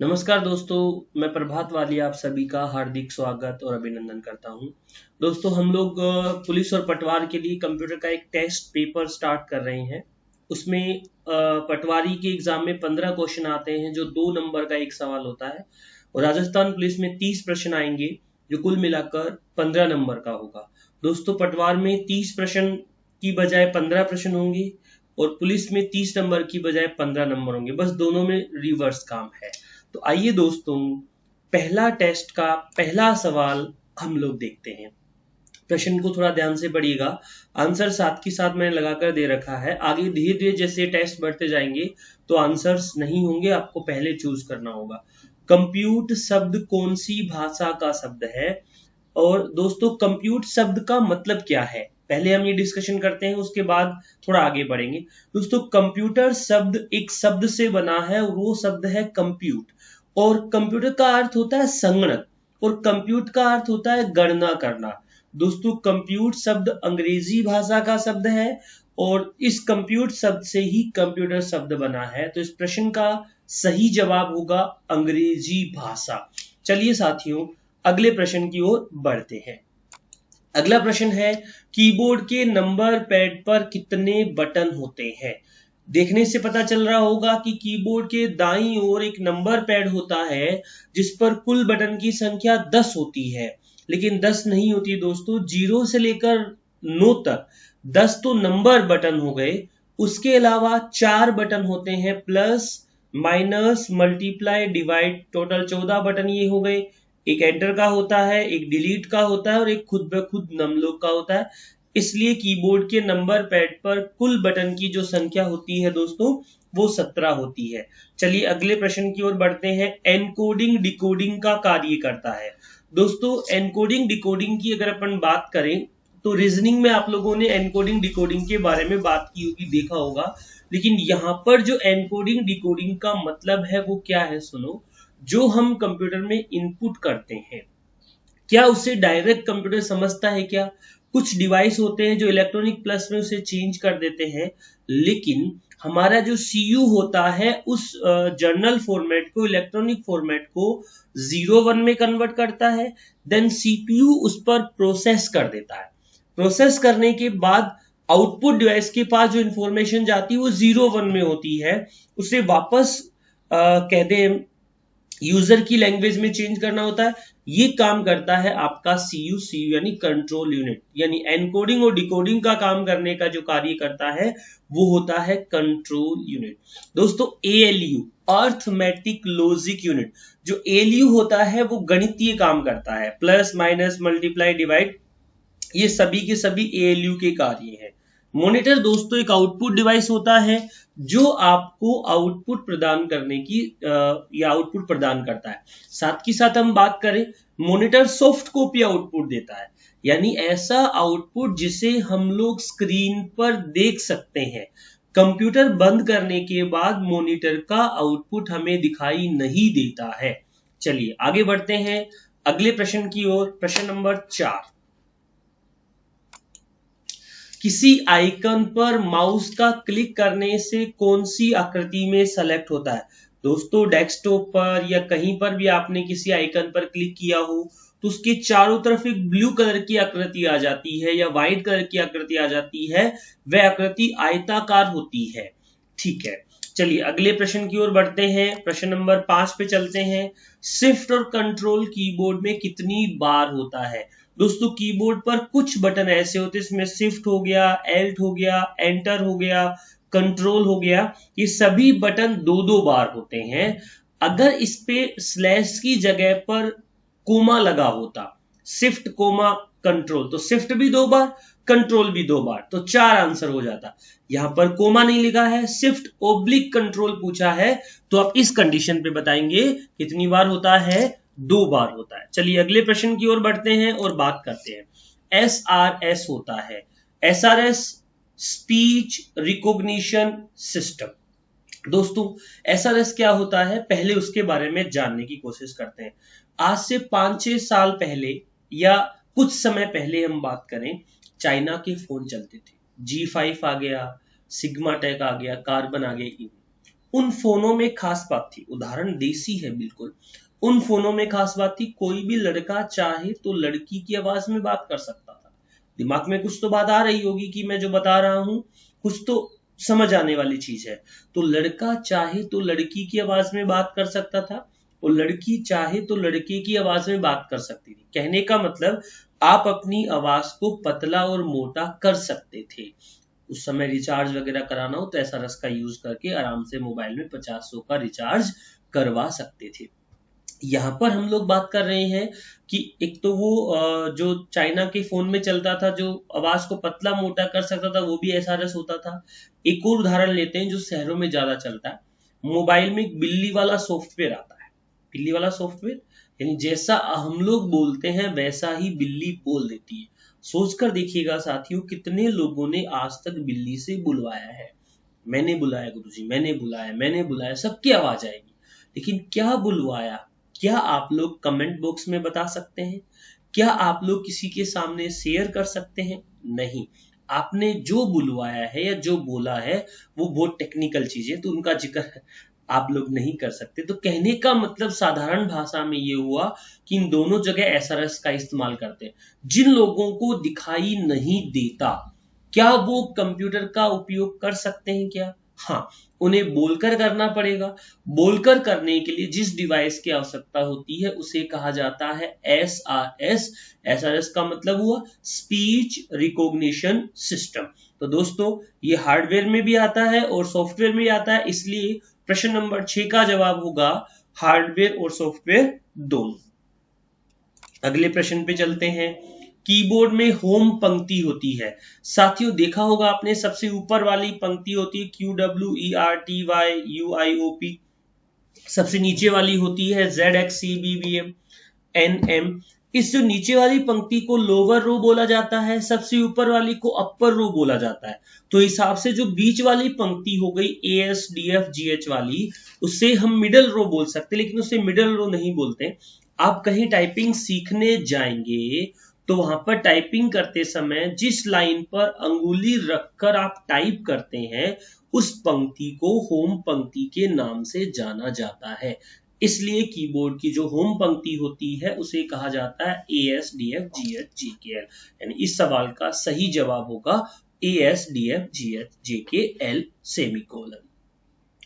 नमस्कार दोस्तों, मैं प्रभात वाली आप सभी का हार्दिक स्वागत और अभिनंदन करता हूं। दोस्तों हम लोग पुलिस और पटवार के लिए कंप्यूटर का एक टेस्ट पेपर स्टार्ट कर रहे हैं। उसमें पटवारी के एग्जाम में 15 क्वेश्चन आते हैं जो 2 नंबर का एक सवाल होता है और राजस्थान पुलिस में 30 प्रश्न आएंगे जो कुल मिलाकर 15 नंबर का होगा। दोस्तों पटवार में 30 प्रश्न की बजाय 15 प्रश्न होंगे और पुलिस में 30 नंबर की बजाय 15 नंबर होंगे, बस दोनों में रिवर्स काम है। तो आइए दोस्तों, पहला टेस्ट का पहला सवाल हम लोग देखते हैं। प्रश्न को थोड़ा ध्यान से पढ़िएगा। आंसर साथ के साथ मैंने लगाकर दे रखा है। आगे धीरे धीरे जैसे टेस्ट बढ़ते जाएंगे तो आंसर्स नहीं होंगे, आपको पहले चूज करना होगा। कंप्यूट शब्द कौन सी भाषा का शब्द है? और दोस्तों कंप्यूट शब्द का मतलब क्या है, पहले हम ये डिस्कशन करते हैं, उसके बाद थोड़ा आगे बढ़ेंगे। दोस्तों कंप्यूटर शब्द एक शब्द से बना है और वो शब्द है कंप्यूट। और कंप्यूटर का अर्थ होता है संगणक और कंप्यूट का अर्थ होता है गणना करना। दोस्तों कंप्यूट शब्द अंग्रेजी भाषा का शब्द है और इस कंप्यूट शब्द से ही कंप्यूटर शब्द बना है। तो इस प्रश्न का सही जवाब होगा अंग्रेजी भाषा। चलिए साथियों अगले प्रश्न की ओर बढ़ते हैं। अगला प्रश्न है, कीबोर्ड के नंबर पैड पर कितने बटन होते हैं? देखने से पता चल रहा होगा कि कीबोर्ड के दाईं ओर एक नंबर पैड होता है जिस पर कुल बटन की संख्या 10 होती है, लेकिन 10 नहीं होती दोस्तों, 0 से लेकर 9 तक 10 तो नंबर बटन हो गए। उसके अलावा 4 बटन होते हैं, plus minus multiply divide, total 14 button ये हो गए। एक एंटर का होता है, एक डिलीट का होता है और एक खुद ब खुद नमलोक का होता है। इसलिए कीबोर्ड के नंबर पैड पर कुल बटन की जो संख्या होती है दोस्तों वो 17 होती है। चलिए अगले प्रश्न की ओर बढ़ते हैं। एनकोडिंग डिकोडिंग का कार्य करता है। दोस्तों एनकोडिंग डिकोडिंग की अगर अपन बात करें तो रीजनिंग में आप लोगों ने एनकोडिंग डिकोडिंग के बारे में बात की होगी, देखा होगा। लेकिन यहाँ पर जो एनकोडिंग डिकोडिंग का मतलब है वो क्या है, सुनो। जो हम कंप्यूटर में इनपुट करते हैं, क्या उसे डायरेक्ट कंप्यूटर समझता है क्या? कुछ डिवाइस होते हैं जो इलेक्ट्रॉनिक प्लस में उसे चेंज कर देते हैं, लेकिन हमारा जो सीयू होता है उस जर्नल फॉर्मेट को, इलेक्ट्रॉनिक फॉर्मेट को 0-1 में कन्वर्ट करता है। देन सीपीयू उस पर प्रोसेस कर देता है। प्रोसेस करने के बाद आउटपुट डिवाइस के पास जो इंफॉर्मेशन जाती है वो 0-1 में होती है। उसे वापस कह दें यूजर की लैंग्वेज में चेंज करना होता है। ये काम करता है आपका सीयू यानी कंट्रोल यूनिट, यानी एनकोडिंग और डिकोडिंग का काम करने का जो कार्य करता है वो होता है कंट्रोल यूनिट। दोस्तों एएलयू अर्थमेटिक लॉजिक यूनिट, जो एएलयू होता है वो गणितीय काम करता है, प्लस माइनस मल्टीप्लाई डिवाइड, ये सभी के सभी एएलयू के कार्य हैं। मॉनिटर दोस्तों एक आउटपुट डिवाइस होता है जो आपको आउटपुट प्रदान करने की या आउटपुट प्रदान करता है। साथ ही साथ हम बात करें, मॉनिटर सॉफ्ट कॉपी आउटपुट देता है, यानी ऐसा आउटपुट जिसे हम लोग स्क्रीन पर देख सकते हैं। कंप्यूटर बंद करने के बाद मॉनिटर का आउटपुट हमें दिखाई नहीं देता है। चलिए आगे बढ़ते हैं अगले प्रश्न की ओर। प्रश्न नंबर 4, किसी आइकन पर माउस का क्लिक करने से कौन सी आकृति में सेलेक्ट होता है? दोस्तों डेस्कटॉप पर या कहीं पर भी आपने किसी आइकन पर क्लिक किया हो तो उसके चारों तरफ एक ब्लू कलर की आकृति आ जाती है या व्हाइट कलर की आकृति आ जाती है, वह आकृति आयताकार होती है। ठीक है, चलिए अगले प्रश्न की ओर बढ़ते हैं। प्रश्न नंबर 5 पे चलते हैं। शिफ्ट और कंट्रोल कीबोर्ड में कितनी बार होता है? दोस्तों कीबोर्ड पर कुछ बटन ऐसे होते हैं, इसमें शिफ्ट हो गया, एल्ट हो गया, एंटर हो गया, कंट्रोल हो गया, ये सभी बटन 2-2 बार होते हैं। अगर इस पे स्लैश की जगह पर कोमा लगा होता, शिफ्ट कोमा कंट्रोल, तो शिफ्ट भी 2 बार, कंट्रोल भी 2 बार, तो 4 आंसर हो जाता। यहां पर कोमा नहीं लिखा है, शिफ्ट ओब्लिक कंट्रोल पूछा है, तो आप इस कंडीशन पे बताएंगे कितनी बार होता है, 2 बार होता है। चलिए अगले प्रश्न की ओर बढ़ते हैं और बात करते हैं। एसआरएस होता है, एसआरएस स्पीच रिकॉग्निशन सिस्टम। दोस्तों एसआरएस क्या होता है, पहले उसके बारे में जानने की कोशिश करते हैं। आज से 5-6 साल पहले या कुछ समय पहले हम बात करें, चाइना के फोन चलते थे, G5 आ गया, सिग्मा टेक आ गया, कार्बन आ गया। उन फोनों में खास बात थी, उदाहरण देसी है बिल्कुल, उन फोनों में खास बात थी कोई भी लड़का चाहे तो लड़की की आवाज में बात कर सकता था। दिमाग में कुछ तो बात आ रही होगी कि मैं जो बता रहा हूं कुछ तो समझ आने वाली चीज है। तो लड़का चाहे तो लड़की की आवाज में बात कर सकता था और लड़की चाहे तो लड़के की आवाज में बात कर सकती थी। कहने का मतलब आप अपनी आवाज को पतला और मोटा कर सकते थे। उस समय रिचार्ज वगैरह कराना हो तो एसआरएस का यूज करके आराम से मोबाइल में 50-100 का रिचार्ज करवा सकते थे। यहाँ पर हम लोग बात कर रहे हैं कि एक तो वो जो चाइना के फोन में चलता था जो आवाज को पतला मोटा कर सकता था वो भी एसआरएस होता था। एक और उदाहरण लेते हैं जो शहरों में ज्यादा चलता है। मोबाइल में एक बिल्ली वाला सॉफ्टवेयर आता है। बिल्ली वाला सॉफ्टवेयर यानी जैसा हम लोग बोलते हैं वैसा ही बिल्ली बोल देती है। सोचकर देखिएगा साथियों, कितने लोगों ने आज तक बिल्ली से बुलवाया है। मैंने बुलाया गुरुजी, मैंने बुलाया, मैंने बुलाया, सबकी आवाज आएगी। लेकिन क्या बुलवाया, क्या आप लोग कमेंट बॉक्स में बता सकते हैं? क्या आप लोग किसी के सामने शेयर कर सकते हैं? नहीं। आपने जो बुलवाया है या जो बोला है वो बहुत टेक्निकल चीज है तो उनका जिक्र आप लोग नहीं कर सकते। तो कहने का मतलब साधारण भाषा में ये हुआ कि इन दोनों जगह एसआरएस का इस्तेमाल करते हैं। जिन लोगों को दिखाई नहीं देता क्या वो कंप्यूटर का उपयोग कर सकते हैं क्या? हाँ, उन्हें बोलकर करना पड़ेगा। बोलकर करने के लिए जिस डिवाइस की आवश्यकता होती है उसे कहा जाता है एसआरएस। एसआरएस का मतलब हुआ स्पीच रिकॉग्निशन सिस्टम। तो दोस्तों ये हार्डवेयर में भी आता है और सॉफ्टवेयर में भी आता है, इसलिए प्रश्न नंबर 6 का जवाब होगा हार्डवेयर और सॉफ्टवेयर दोनों। अगले प्रश्न पे चलते हैं। कीबोर्ड में होम पंक्ति होती है। साथियों देखा होगा आपने, सबसे ऊपर वाली पंक्ति होती है QWERTY UIOP, सबसे नीचे वाली होती है ZXCBVM NM। इस जो नीचे वाली पंक्ति को लोअर रो बोला जाता है, सबसे ऊपर वाली को अपर रो बोला जाता है। तो हिसाब से जो बीच वाली पंक्ति हो गई ASDFGH वाली, उससे हम मिडल रो बोल सकते, लेकिन उसे मिडल रो नहीं बोलते। आप कहीं टाइपिंग सीखने जाएंगे तो वहां पर टाइपिंग करते समय जिस लाइन पर अंगुली रखकर आप टाइप करते हैं उस पंक्ति को होम पंक्ति के नाम से जाना जाता है। इसलिए कीबोर्ड की जो होम पंक्ति होती है उसे कहा जाता है ASDFGHJKL। यानी इस सवाल का सही जवाब होगा ASDFGHJKL सेमीकोलन।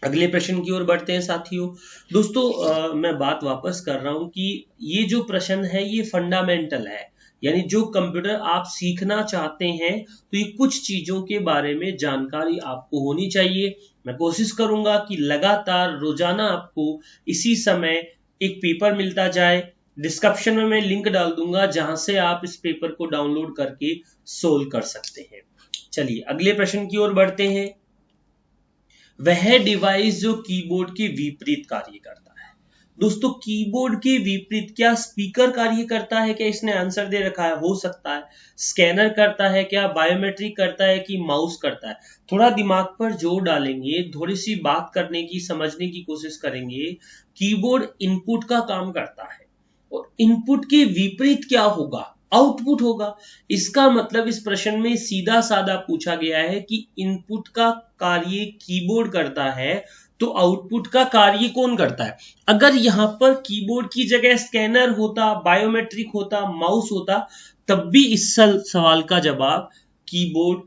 अगले प्रश्न की ओर बढ़ते हैं साथियों। दोस्तों मैं बात वापस कर रहा हूं कि ये जो प्रश्न है ये फंडामेंटल है, यानी जो कंप्यूटर आप सीखना चाहते हैं तो ये कुछ चीजों के बारे में जानकारी आपको होनी चाहिए। मैं कोशिश करूंगा कि लगातार रोजाना आपको इसी समय एक पेपर मिलता जाए। डिस्क्रिप्शन में मैं लिंक डाल दूंगा जहां से आप इस पेपर को डाउनलोड करके सोल्व कर सकते हैं। चलिए अगले प्रश्न की ओर बढ़ते हैं। वह डिवाइस जो कीबोर्ड के विपरीत कार्य करता है। दोस्तों कीबोर्ड के विपरीत क्या स्पीकर कार्य करता है? क्या इसने आंसर दे रखा है? हो सकता है। स्कैनर करता है क्या? बायोमेट्रिक करता है कि माउस करता है? थोड़ा दिमाग पर जोर डालेंगे, थोड़ी सी बात करने की, समझने की कोशिश करेंगे। कीबोर्ड इनपुट का काम करता है और इनपुट के विपरीत क्या होगा? आउटपुट होगा। इसका मतलब इस प्रश्न में सीधा साधा पूछा गया है कि इनपुट का कार्य कीबोर्ड करता है तो आउटपुट का कार्य कौन करता है? अगर यहां पर कीबोर्ड की जगह स्कैनर होता, बायोमेट्रिक होता, माउस होता, तब भी इस सवाल का जवाब कीबोर्ड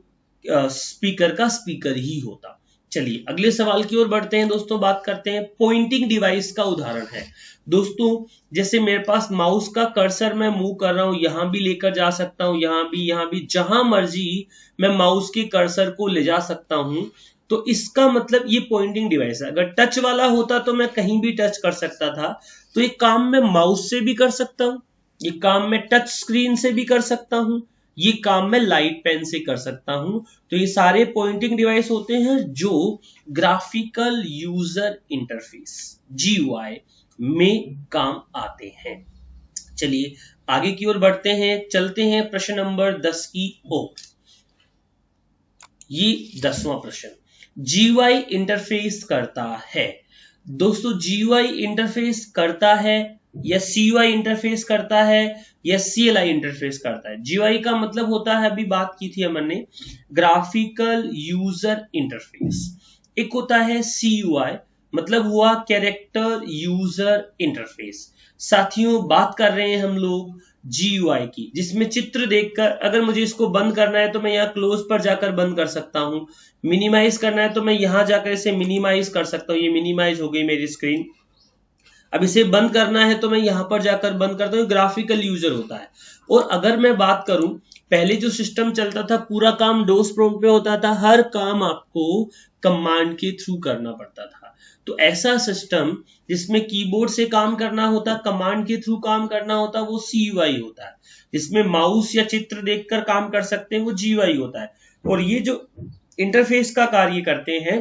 स्पीकर का स्पीकर ही होता। चलिए अगले सवाल की ओर बढ़ते हैं दोस्तों। बात करते हैं पॉइंटिंग डिवाइस का उदाहरण है। दोस्तों जैसे मेरे पास माउस का कर्सर मैं मूव कर रहा हूं, यहां भी लेकर जा सकता हूं, यहां भी, जहां मर्जी मैं माउस के कर्सर को ले जा सकता हूं। तो इसका मतलब ये पॉइंटिंग डिवाइस है। अगर टच वाला होता तो मैं कहीं भी टच कर सकता था। तो ये काम मैं माउस से भी कर सकता हूं, ये काम मैं टच स्क्रीन से भी कर सकता हूं, ये काम मैं लाइट पेन से कर सकता हूं। तो ये सारे पॉइंटिंग डिवाइस होते हैं जो ग्राफिकल यूजर इंटरफेस GUI में काम आते हैं। चलिए आगे की ओर बढ़ते हैं। चलते हैं प्रश्न नंबर 10 की ओर। ये 10वां प्रश्न GUI इंटरफेस करता है। दोस्तों GUI इंटरफेस करता है या CUI इंटरफेस करता है या CLI इंटरफेस करता है? GUI का मतलब होता है, अभी बात की थी हमने, ग्राफिकल यूजर इंटरफेस। एक होता है CUI, मतलब हुआ कैरेक्टर यूजर इंटरफेस। साथियों बात कर रहे हैं हम लोग GUI की, जिसमें चित्र देखकर अगर मुझे इसको बंद करना है तो मैं यहाँ क्लोज पर जाकर बंद कर सकता हूँ, मिनिमाइज करना है तो मैं यहाँ जाकर इसे मिनिमाइज कर सकता हूँ। ये मिनिमाइज हो गई मेरी स्क्रीन। अब इसे बंद करना है तो मैं यहां पर जाकर बंद करता हूँ, ग्राफिकल यूजर होता है। और अगर मैं बात करूं, पहले जो सिस्टम चलता था पूरा काम डोस प्रॉम्प्ट पे होता था, हर काम आपको कमांड के थ्रू करना पड़ता था। तो ऐसा सिस्टम जिसमें कीबोर्ड से काम करना होता, कमांड के थ्रू काम करना होता, वो CUI होता है। जिसमें माउस या चित्र देखकर काम कर सकते हैं, वो GUI होता है। और ये जो इंटरफेस का कार्य करते हैं,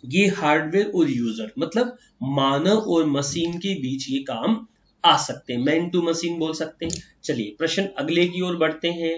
ये हार्डवेयर और यूजर, मतलब मानव और मशीन के बीच ये काम आ सकते हैं, मैन टू मशीन बोल सकते हैं। चलिए प्रश्न अगले की ओर बढ़ते हैं।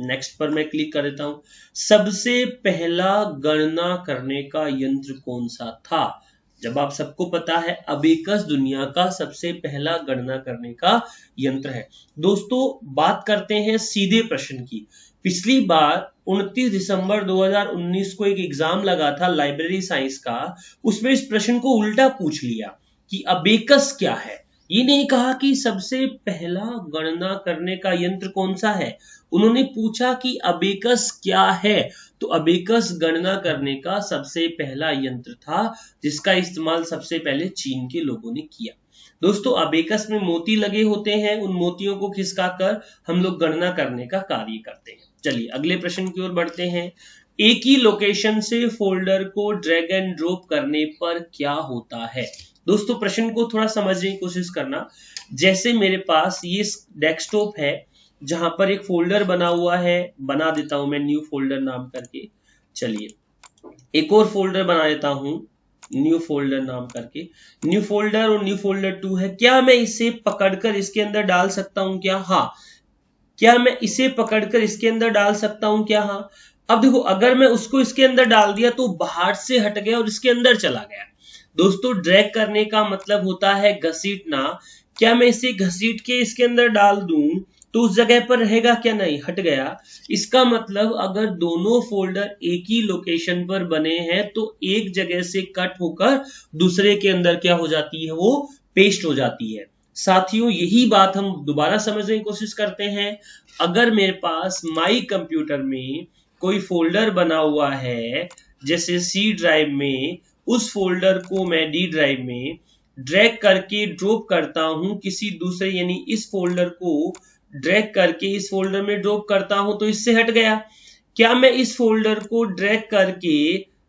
नेक्स्ट पर मैं क्लिक कर देता हूं। सबसे पहला गणना करने का यंत्र कौन सा था? जब आप सबको पता है अबेकस दुनिया का सबसे पहला गणना करने का यंत्र है। दोस्तों बात करते हैं सीधे प्रश्न की। पिछली बार 29 दिसंबर 2019 को एक एग्जाम लगा था लाइब्रेरी साइंस का, उसमें इस प्रश्न को उल्टा पूछ लिया कि अबेकस क्या है। ये नहीं कहा कि सबसे पहला गणना करने का यंत्र कौन सा है, उन्होंने पूछा कि अबेकस क्या है। तो अबेकस गणना करने का सबसे पहला यंत्र था, जिसका इस्तेमाल सबसे पहले चीन के लोगों ने किया। दोस्तों अबेकस में मोती लगे होते हैं, उन मोतियों को खिसकाकर हम लोग गणना करने का कार्य करते हैं। चलिए अगले प्रश्न की ओर बढ़ते हैं। एक ही लोकेशन से फोल्डर को ड्रैग एंड ड्रॉप करने पर क्या होता है? दोस्तों प्रश्न को थोड़ा समझने की कोशिश करना। जैसे मेरे पास ये डेस्कटॉप है जहां पर एक फोल्डर बना हुआ है, बना देता हूं मैं न्यू फोल्डर नाम करके। चलिए एक और फोल्डर बना देता हूं न्यू फोल्डर नाम करके। न्यू फोल्डर और न्यू फोल्डर 2 है। क्या मैं इसे पकड़कर इसके अंदर डाल सकता हूं क्या? हाँ। क्या मैं इसे पकड़कर इसके अंदर डाल सकता हूं क्या? हाँ। अब देखो अगर मैं उसको इसके अंदर डाल दिया तो बाहर से हट गया और इसके अंदर चला गया। दोस्तों ड्रैग करने का मतलब होता है घसीटना। क्या मैं इसे घसीट के इसके अंदर डाल दूं तो उस जगह पर रहेगा क्या? नहीं, हट गया। इसका मतलब अगर दोनों फोल्डर एक ही लोकेशन पर बने हैं तो एक जगह से कट होकर दूसरे के अंदर क्या हो जाती है? वो पेस्ट हो जाती है। साथियों यही बात हम दोबारा समझने की कोशिश करते हैं। अगर मेरे पास माई कंप्यूटर में कोई फोल्डर बना हुआ है, जैसे C ड्राइव में, उस फोल्डर को मैं D ड्राइव में ड्रैग करके ड्रॉप करता हूं किसी दूसरे, यानी इस फोल्डर को ड्रैग करके इस फोल्डर में ड्रॉप करता हूं तो इससे हट गया। क्या मैं इस फोल्डर को ड्रैग करके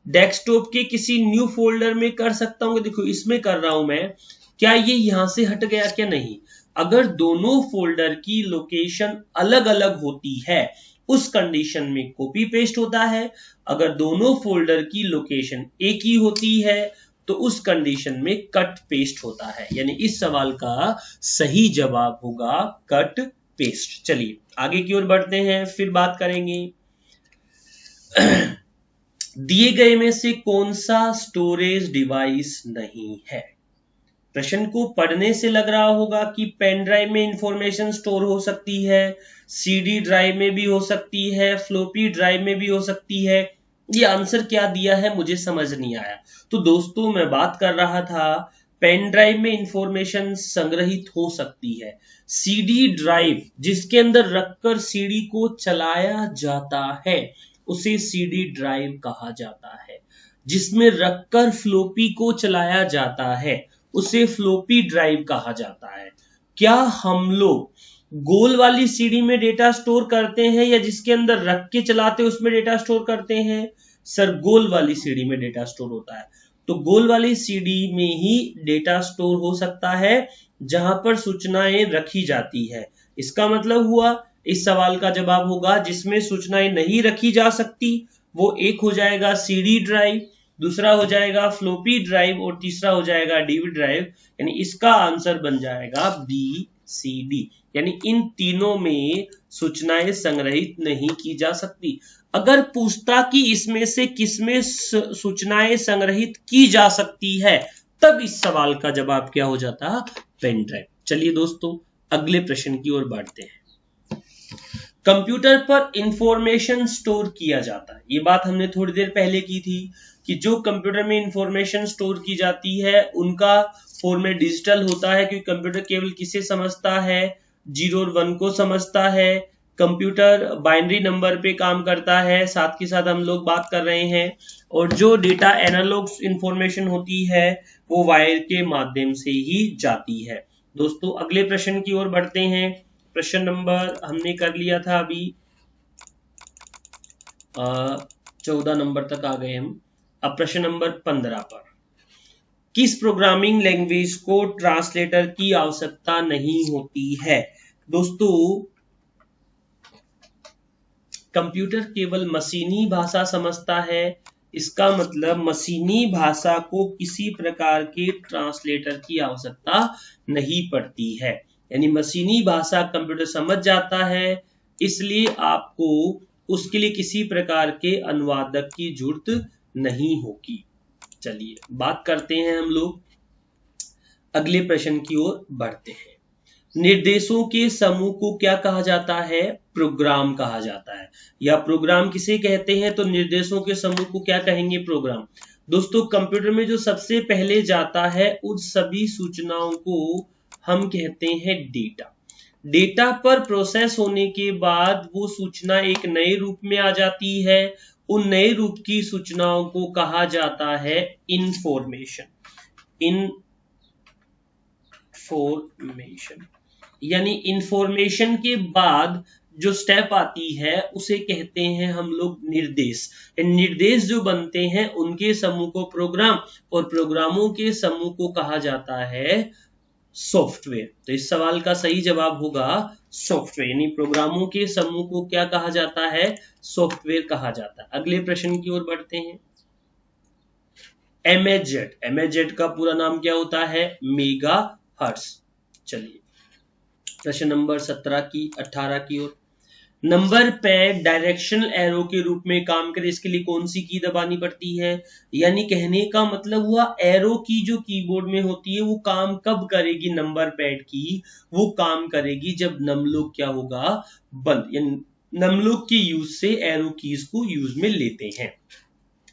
डेस्कटॉप के किसी न्यू फोल्डर में कर सकता हूं? देखो इसमें कर रहा हूं मैं। क्या ये यहां से हट गया क्या? नहीं। अगर दोनों फोल्डर की लोकेशन अलग अलग होती है उस कंडीशन में कॉपी पेस्ट होता है। अगर दोनों फोल्डर की लोकेशन एक ही होती है तो उस कंडीशन में कट पेस्ट होता है। यानी इस सवाल का सही जवाब होगा कट पेस्ट। चलिए आगे की ओर बढ़ते हैं, फिर बात करेंगे। दिए गए में से कौन सा स्टोरेज डिवाइस नहीं है? प्रश्न को पढ़ने से लग रहा होगा कि पेन ड्राइव में इंफॉर्मेशन स्टोर हो सकती है, CD ड्राइव में भी हो सकती है, फ्लोपी ड्राइव में भी हो सकती है। ये आंसर क्या दिया है मुझे समझ नहीं आया। तो दोस्तों मैं बात कर रहा था पेन ड्राइव में इंफॉर्मेशन संग्रहित हो सकती है। CD ड्राइव जिसके अंदर रखकर CD को चलाया जाता है उसे CD ड्राइव कहा जाता है। जिसमें रखकर फ्लोपी को चलाया जाता है उसे फ्लोपी ड्राइव कहा जाता है। क्या हम लोग गोल वाली सीडी में डेटा स्टोर करते हैं या जिसके अंदर रख के चलाते हैं उसमें डेटा स्टोर करते हैं? सर गोल वाली सीडी में डेटा स्टोर होता है। तो गोल वाली सीडी में ही डेटा स्टोर हो सकता है जहां पर सूचनाएं रखी जाती है। इसका मतलब हुआ इस सवाल का जवाब होगा जिसमें सूचनाएं नहीं रखी जा सकती, वो एक हो जाएगा CD ड्राइव, दूसरा हो जाएगा फ्लोपी ड्राइव और तीसरा हो जाएगा DVD ड्राइव। यानी इसका आंसर बन जाएगा BCD। यानी इन तीनों में सूचनाएं संग्रहित नहीं की जा सकती। अगर पूछता कि इसमें से किसमें सूचनाएं संग्रहित की जा सकती है तब इस सवाल का जवाब क्या हो जाता? Pen drive. चलिए दोस्तों अगले प्रश्न की ओर बढ़ते हैं। कंप्यूटर पर इंफॉर्मेशन स्टोर किया जाता है, ये बात हमने थोड़ी देर पहले की थी कि जो कंप्यूटर में इंफॉर्मेशन स्टोर की जाती है उनका फॉर्मेट डिजिटल होता है, क्योंकि कंप्यूटर केवल किसे समझता है, 0 और 1 को समझता है। कंप्यूटर बाइनरी नंबर पे काम करता है, साथ के साथ हम लोग बात कर रहे हैं। और जो डेटा एनालॉग इंफॉर्मेशन होती है वो वायर के माध्यम से ही जाती है। दोस्तों अगले प्रश्न की ओर बढ़ते हैं। प्रश्न नंबर हमने कर लिया था अभी 14 नंबर तक आ गए हम। अब प्रश्न नंबर 15 पर, किस प्रोग्रामिंग लैंग्वेज को ट्रांसलेटर की आवश्यकता नहीं होती है? दोस्तों कंप्यूटर केवल मशीनी भाषा समझता है, इसका मतलब मशीनी भाषा को किसी प्रकार के ट्रांसलेटर की आवश्यकता नहीं पड़ती है। यानी मशीनी भाषा कंप्यूटर समझ जाता है, इसलिए आपको उसके लिए किसी प्रकार के अनुवादक की जरूरत नहीं होगी। चलिए बात करते हैं हम लोग, अगले प्रश्न की ओर बढ़ते हैं। निर्देशों के समूह को क्या कहा जाता है? प्रोग्राम कहा जाता है। या प्रोग्राम किसे कहते हैं? तो निर्देशों के समूह को क्या कहेंगे? प्रोग्राम। दोस्तों कंप्यूटर में जो सबसे पहले जाता है उन सभी सूचनाओं को हम कहते हैं डेटा। डेटा पर प्रोसेस होने के बाद वो सूचना एक नए रूप में आ जाती है, उन नए रूप की सूचनाओं को कहा जाता है इंफॉर्मेशन। यानी इंफॉर्मेशन के बाद जो स्टेप आती है उसे कहते हैं हम लोग निर्देश। निर्देश जो बनते हैं उनके समूह को प्रोग्राम, और प्रोग्रामों के समूह को कहा जाता है सॉफ्टवेयर। तो इस सवाल का सही जवाब होगा सॉफ्टवेयर। यानी प्रोग्रामों के समूह को क्या कहा जाता है? सॉफ्टवेयर कहा जाता है। अगले प्रश्न की ओर बढ़ते हैं। MHz, MHz का पूरा नाम क्या होता है? Mega hertz. चलिए प्रश्न नंबर 18 की ओर। नंबर पैड डायरेक्शनल एरो के रूप में काम करे, इसके लिए कौन सी की दबानी पड़ती है? यानी कहने का मतलब हुआ एरो की जो कीबोर्ड में होती है वो काम कब करेगी? नंबर पैड की वो काम करेगी जब नमलोक क्या होगा? बंद। यानी नमलोक के यूज से एरो कीज को यूज में लेते हैं।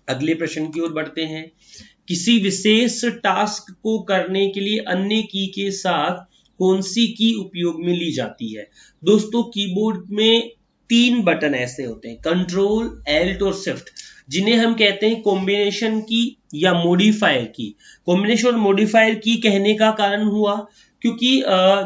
अगले प्रश्न की ओर बढ़ते हैं। किसी विशेष टास्क को करने के लिए अन्य की के साथ कौन सी की उपयोग में ली जाती है? दोस्तों कीबोर्ड में 3 बटन ऐसे होते हैं, कंट्रोल, एल्ट और शिफ्ट, जिन्हें हम कहते हैं कॉम्बिनेशन की या मॉडिफायर की। कॉम्बिनेशन और मॉडिफायर की कहने का कारण हुआ क्योंकि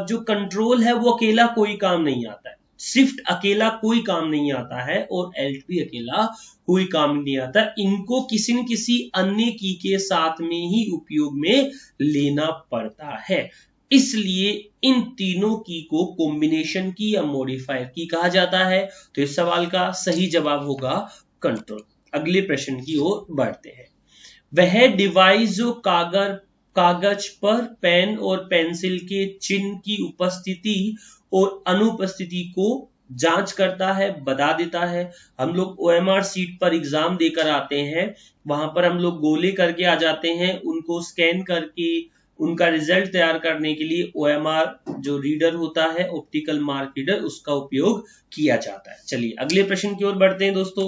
जो कंट्रोल है वो अकेला कोई काम नहीं आता है, शिफ्ट अकेला कोई काम नहीं आता है, और एल्ट भी अकेला कोई काम नहीं आता। इनको किसी न किसी अन्य की के साथ में ही उपयोग में लेना पड़ता है, इसलिए इन तीनों की को कॉम्बिनेशन की या मॉडिफायर की कहा जाता है। तो इस सवाल का सही जवाब होगा कंट्रोल। अगले प्रश्न की ओर बढ़ते हैं। वह डिवाइस जो कागज पर पेन और पेंसिल के चिन्ह की उपस्थिति और अनुपस्थिति को जांच करता है, बता देता है। हम लोग OMR सीट पर एग्जाम देकर आते हैं, वहां पर हम लोग गोले करके आ जाते हैं, उनको स्कैन करके उनका रिजल्ट तैयार करने के लिए OMR जो रीडर होता है, ऑप्टिकल मार्क रीडर, उसका उपयोग किया जाता है। चलिए अगले प्रश्न की ओर बढ़ते हैं दोस्तों।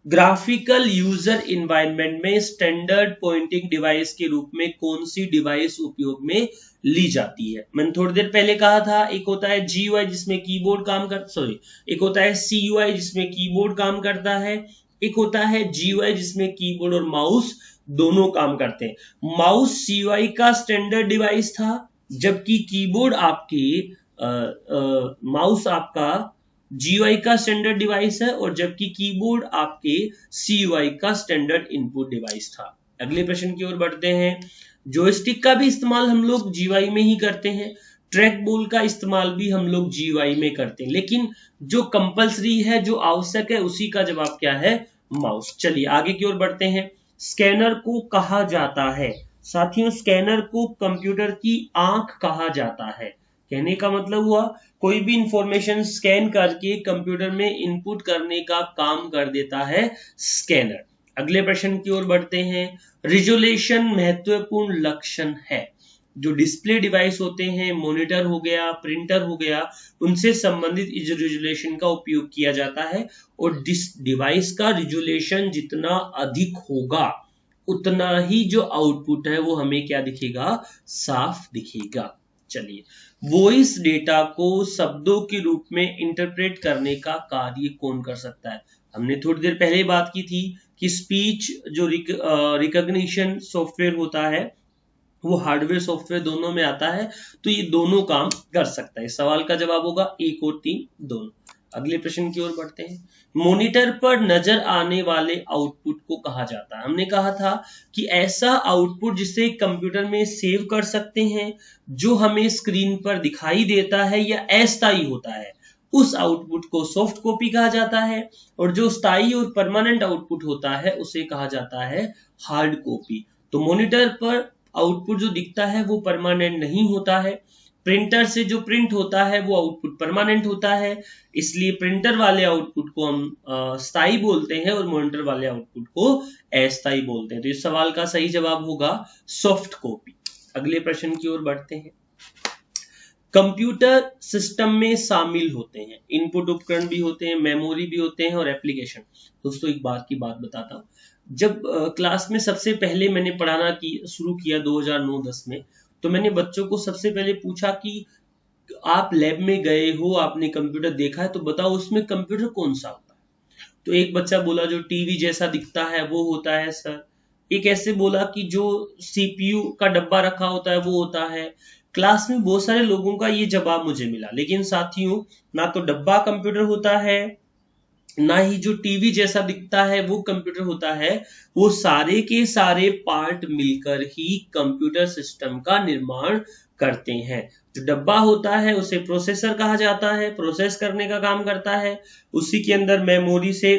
ग्राफिकल यूजर एनवायरनमेंट में स्टैंडर्ड पॉइंटिंग डिवाइस के रूप में कौन सी डिवाइस उपयोग में ली जाती है? मैंने थोड़ी देर पहले कहा था, एक होता है GUI जिसमें कीबोर्ड काम करता, एक होता है CUI जिसमें कीबोर्ड काम करता है, एक होता है GUI जिसमें कीबोर्ड और माउस दोनों काम करते हैं। माउस CUI का स्टैंडर्ड डिवाइस था, जबकि कीबोर्ड आपके माउस आपका GUI का स्टैंडर्ड डिवाइस है, और जबकि कीबोर्ड आपके CUI का स्टैंडर्ड इनपुट डिवाइस था। अगले प्रश्न की ओर बढ़ते हैं। जॉयस्टिक का भी इस्तेमाल हम लोग GUI में ही करते हैं, ट्रैक बॉल का इस्तेमाल भी हम लोग GUI में करते हैं, लेकिन जो कंपलसरी है, जो आवश्यक है, उसी का जवाब क्या है? माउस। चलिए आगे की ओर बढ़ते हैं। स्कैनर को कहा जाता है, साथियों स्कैनर को कंप्यूटर की आंख कहा जाता है। कहने का मतलब हुआ कोई भी इंफॉर्मेशन स्कैन करके कंप्यूटर में इनपुट करने का काम कर देता है स्कैनर। अगले प्रश्न की ओर बढ़ते हैं। रिजोल्यूशन महत्वपूर्ण लक्षण है। जो डिस्प्ले डिवाइस होते हैं, मॉनिटर हो गया, प्रिंटर हो गया, उनसे संबंधित इस रिजोल्यूशन का उपयोग किया जाता है। और डिवाइस का रिजोल्यूशन जितना अधिक होगा उतना ही जो आउटपुट है वो हमें क्या दिखेगा, साफ दिखेगा। चलिए, वॉइस डेटा को शब्दों के रूप में इंटरप्रेट करने का कार्य कौन कर सकता है? हमने थोड़ी देर पहले बात की थी कि स्पीच जो रिकॉग्निशन सॉफ्टवेयर होता है वो हार्डवेयर सॉफ्टवेयर दोनों में आता है, तो ये दोनों काम कर सकता है। सवाल का जवाब होगा 1 और 3 दोनों। अगले प्रश्न की ओर बढ़ते हैं। मॉनिटर पर नजर आने वाले आउटपुट को कहा जाता है। हमने कहा था कि ऐसा आउटपुट जिसे कंप्यूटर में सेव कर सकते हैं, जो हमें स्क्रीन पर दिखाई देता है या अस्थायी होता है, उस आउटपुट को सॉफ्ट कॉपी कहा जाता है। और जो स्थायी और परमानेंट आउटपुट होता है उसे कहा जाता है हार्ड कॉपी। तो मॉनिटर पर आउटपुट जो दिखता है वो परमानेंट नहीं होता है। प्रिंटर से जो प्रिंट होता है वो आउटपुट परमानेंट होता है, इसलिए प्रिंटर वाले आउटपुट को हम स्थायी बोलते हैं और मॉनिटर वाले आउटपुट को अस्थायी बोलते हैं। तो इस सवाल का सही जवाब होगा सॉफ्ट कॉपी। अगले प्रश्न की ओर बढ़ते हैं। कंप्यूटर सिस्टम में शामिल होते हैं इनपुट उपकरण भी होते हैं, मेमोरी भी होते हैं और एप्लीकेशन। दोस्तों एक बार की बात बताता हूँ, जब क्लास में सबसे पहले मैंने पढ़ाना शुरू किया 2009-10 में, तो मैंने बच्चों को सबसे पहले पूछा कि आप लैब में गए हो, आपने कंप्यूटर देखा है, तो बताओ उसमें कंप्यूटर कौन सा होता है। तो एक बच्चा बोला जो टीवी जैसा दिखता है वो होता है सर। एक ऐसे बोला कि जो सीपीयू का डब्बा रखा होता है वो होता है। क्लास में बहुत सारे लोगों का ये जवाब मुझे मिला, लेकिन साथियों ना तो डब्बा कंप्यूटर होता है, ना ही जो टीवी जैसा दिखता है वो कंप्यूटर होता है। वो सारे के सारे पार्ट मिलकर ही कंप्यूटर सिस्टम का निर्माण करते हैं। जो डब्बा होता है उसे प्रोसेसर कहा जाता है, प्रोसेस करने का काम करता है। उसी के अंदर मेमोरी से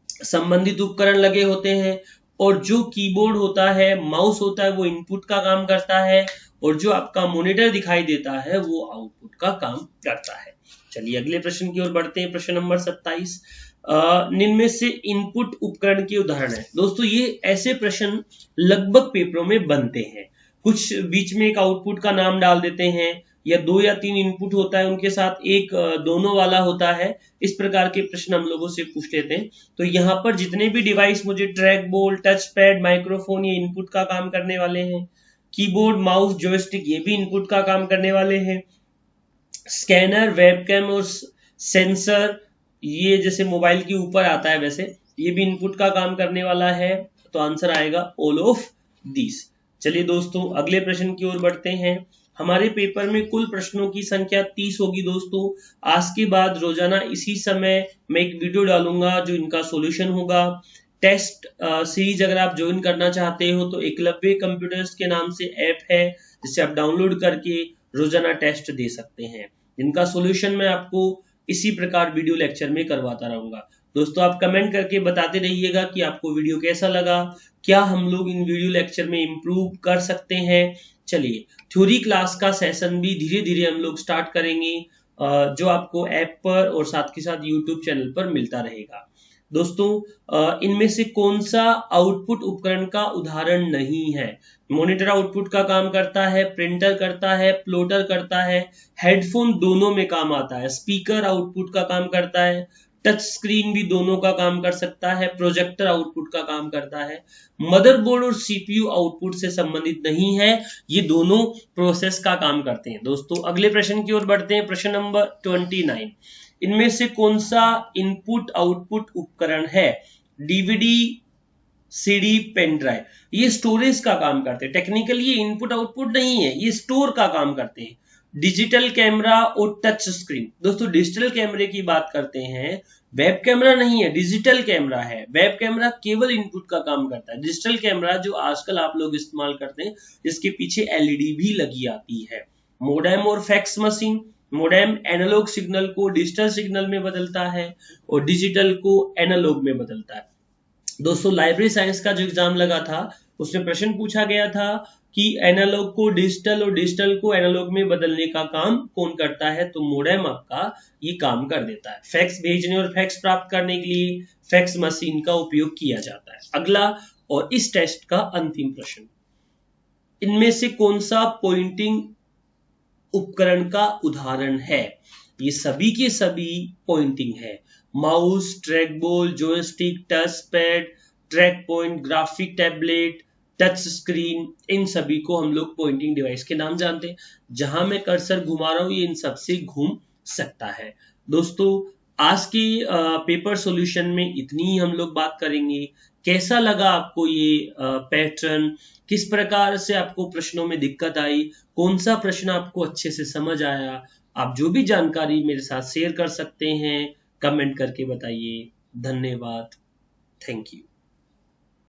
संबंधित उपकरण लगे होते हैं। और जो कीबोर्ड होता है, माउस होता है, वो इनपुट का काम करता है। और जो आपका मॉनिटर दिखाई देता है वो आउटपुट का काम करता है। चलिए अगले प्रश्न की ओर बढ़ते हैं। प्रश्न नंबर 27। निम्न में से इनपुट उपकरण के उदाहरण है। दोस्तों ये ऐसे प्रश्न लगभग पेपरों में बनते हैं। कुछ बीच में एक आउटपुट का नाम डाल देते हैं, या 2 या 3 इनपुट होता है उनके साथ एक दोनों वाला होता है। इस प्रकार के प्रश्न हम लोगों से पूछ लेते हैं। तो यहाँ पर जितने भी डिवाइस मुझे track ball, touch pad, microphone, ये इनपुट का काम करने वाले हैं। कीबोर्ड, माउस, जॉयस्टिक ये भी इनपुट का काम करने वाले हैं। स्कैनर, वेबकैम और सेंसर, ये जैसे मोबाइल के ऊपर आता है वैसे ये भी इनपुट का काम करने वाला है। तो आंसर आएगा ऑल ऑफ दिस। चलिए दोस्तों अगले प्रश्न की ओर बढ़ते हैं। हमारे पेपर में कुल प्रश्नों की संख्या 30 होगी दोस्तों। आज के बाद रोजाना इसी समय मैं एक वीडियो डालूंगा जो इनका सॉल्यूशन होगा। टेस्ट सीरीज अगर आप ज्वाइन करना चाहते हो तो एकलव्य कंप्यूटर्स के नाम से ऐप है, जिसे आप डाउनलोड करके रोजाना टेस्ट दे सकते हैं, जिनका सॉल्यूशन मैं आपको इसी प्रकार वीडियो लेक्चर में करवाता रहूंगा। दोस्तों आप कमेंट करके बताते रहिएगा कि आपको वीडियो कैसा लगा, क्या हम लोग इन वीडियो लेक्चर में इम्प्रूव कर सकते हैं। चलिए थ्योरी क्लास का सेशन भी धीरे धीरे हम लोग स्टार्ट करेंगे, जो आपको ऐप पर और साथ के साथ यूट्यूब चैनल पर मिलता रहेगा। दोस्तों इनमें से कौन सा आउटपुट उपकरण का उदाहरण नहीं है? मॉनिटर आउटपुट का काम करता है, प्रिंटर करता है, प्लॉटर करता है, हेडफोन दोनों में काम आता है, स्पीकर आउटपुट का काम करता है, टच स्क्रीन भी दोनों का काम कर सकता है, प्रोजेक्टर आउटपुट का काम करता है। मदरबोर्ड और सीपीयू आउटपुट से संबंधित नहीं है, ये दोनों प्रोसेस का काम करते हैं। दोस्तों अगले प्रश्न की ओर बढ़ते हैं। प्रश्न नंबर 29। इनमें से कौन सा इनपुट आउटपुट उपकरण है? DVD, CD, pen drive. ये स्टोरेज का काम करते हैं। टेक्निकली ये इनपुट आउटपुट नहीं है, ये स्टोर का काम करते हैं। डिजिटल कैमरा और टच स्क्रीन। दोस्तों डिजिटल कैमरे की बात करते हैं, वेब कैमरा नहीं है, डिजिटल कैमरा है। वेब कैमरा केवल इनपुट का काम करता है। डिजिटल कैमरा जो आजकल आप लोग इस्तेमाल करते हैं, जिसके पीछे एलईडी भी लगी आती है। मोडेम और fax machine. Modem analog signal को डिजिटल सिग्नल में बदलता है और डिजिटल को एनालॉग में बदलता है। दोस्तों लाइब्रेरी साइंस का जो एग्जाम लगा था उसमें प्रश्न पूछा गया था कि एनालॉग को डिजिटल और डिजिटल को एनालॉग में बदलने का काम कौन करता है? तो मोडेम आपका ये काम कर देता है। फैक्स भेजने और फैक्स प्राप्त करने के लिए फैक्स मशीन का उपयोग किया जाता है। अगला और इस टेस्ट का अंतिम प्रश्न। इनमें से कौन सा पॉइंटिंग उपकरण का उदाहरण है? ये सभी के सभी पॉइंटिंग है। Mouse, trackball, joystick, touchpad, track point, graphic tablet, touch screen, इन सभी को हम लोग पॉइंटिंग डिवाइस के नाम जानते हैं। जहां मैं कर्सर घुमा रहा हूं ये इन सबसे घूम सकता है। दोस्तों, आज की पेपर सॉल्यूशन में इतनी ही हम लोग बात करेंगे। कैसा लगा आपको ये पैटर्न? किस प्रकार से आपको प्रश्नों में दिक्कत आई? कौन सा प्रश्न आपको अच्छे से समझ आया? आप जो भी जानकारी मेरे साथ शेयर कर सकते हैं, कमेंट करके बताइए। धन्यवाद। Thank you.